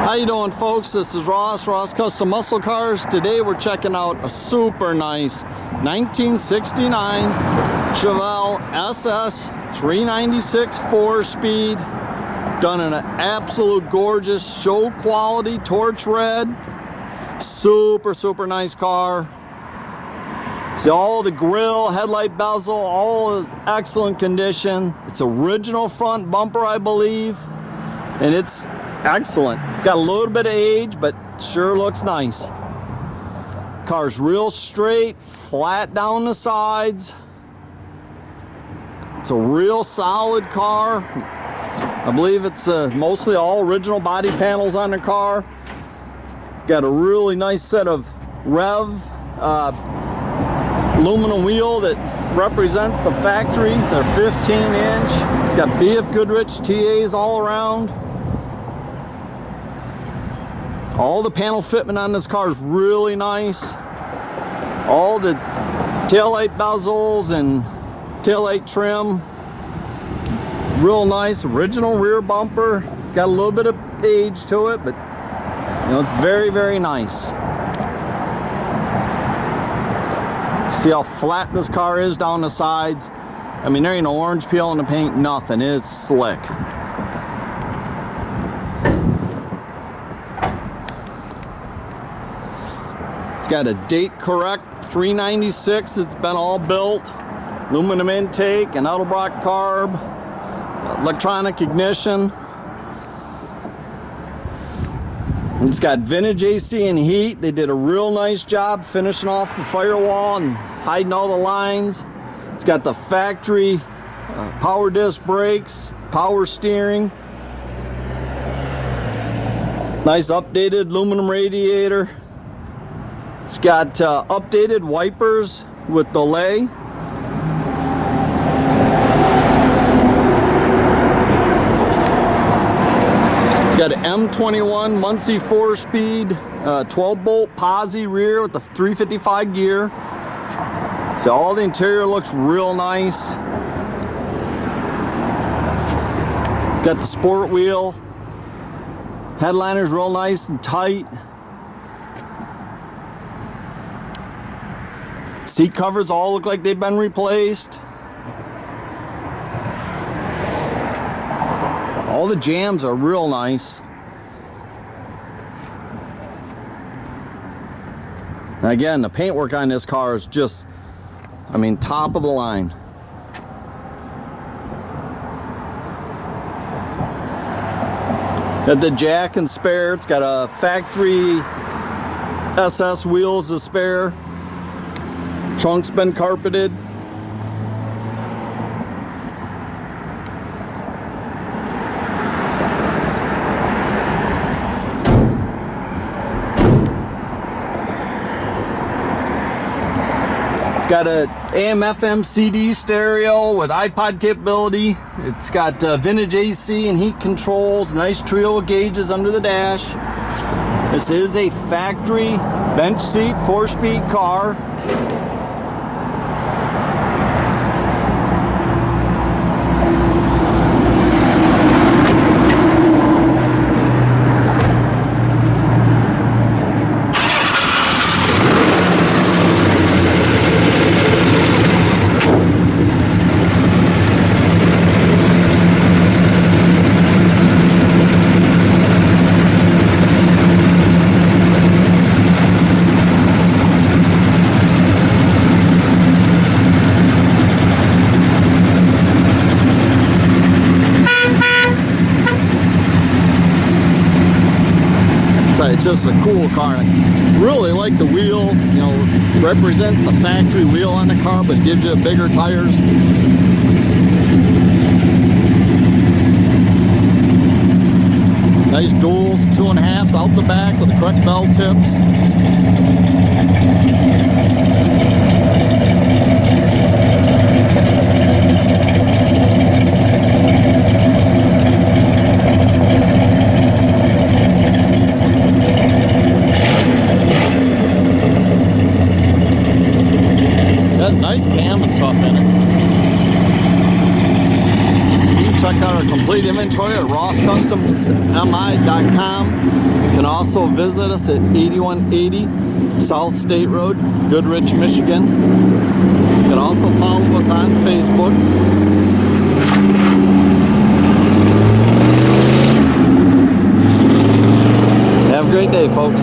How you doing, folks? This is Ross Custom Muscle Cars. Today we're checking out a super nice 1969 Chevelle SS 396 4-speed, done in an absolute gorgeous show quality torch red. Super nice car. See, all the grill, headlight bezel, all is excellent condition. It's original front bumper, I believe, and it's excellent. Got a little bit of age, but sure looks nice. Car's real straight, flat down the sides. It's a real solid car. I believe it's mostly all original body panels on the car. Got a really nice set of rev aluminum wheel that represents the factory. They're 15-inch. It's got BF Goodrich TAs all around. All the panel fitment on this car is really nice. All the taillight bezels and taillight trim, real nice. Original rear bumper. It's got a little bit of age to it, but you know, it's very nice. See how flat this car is down the sides? I mean, there ain't no orange peel in the paint, nothing. It's slick. It's got a date correct 396. It's been all built. Aluminum intake and Edelbrock carb. Electronic ignition. It's got vintage AC and heat. They did a real nice job finishing off the firewall and hiding all the lines. It's got the factory power disc brakes, power steering. Nice updated aluminum radiator. It's got updated wipers with delay. Got an M21 Muncie 4-speed, 12-bolt posi rear with the 355 gear. So all the interior looks real nice. Got the sport wheel. Headliner's real nice and tight. Seat covers all look like they've been replaced. All the jams are real nice. And again, the paintwork on this car is just, I mean, top of the line. Got the jack and spare. It's got a factory SS wheels to spare. Trunk's been carpeted. Got a AM/FM CD stereo with iPod capability. It's got vintage AC and heat controls, nice trio of gauges under the dash. This is a factory bench seat 4-speed car. It's just a cool car. I really like the wheel. You know, represents the factory wheel on the car, but gives you bigger tires. Nice duals, 2.5s out the back with the correct bell tips. Nice cam and stuff in it. You can check out our complete inventory at Ross Custom HurstMI.com. You can also visit us at 8180 South State Road, Goodrich, Michigan. You can also follow us on Facebook. Have a great day, folks.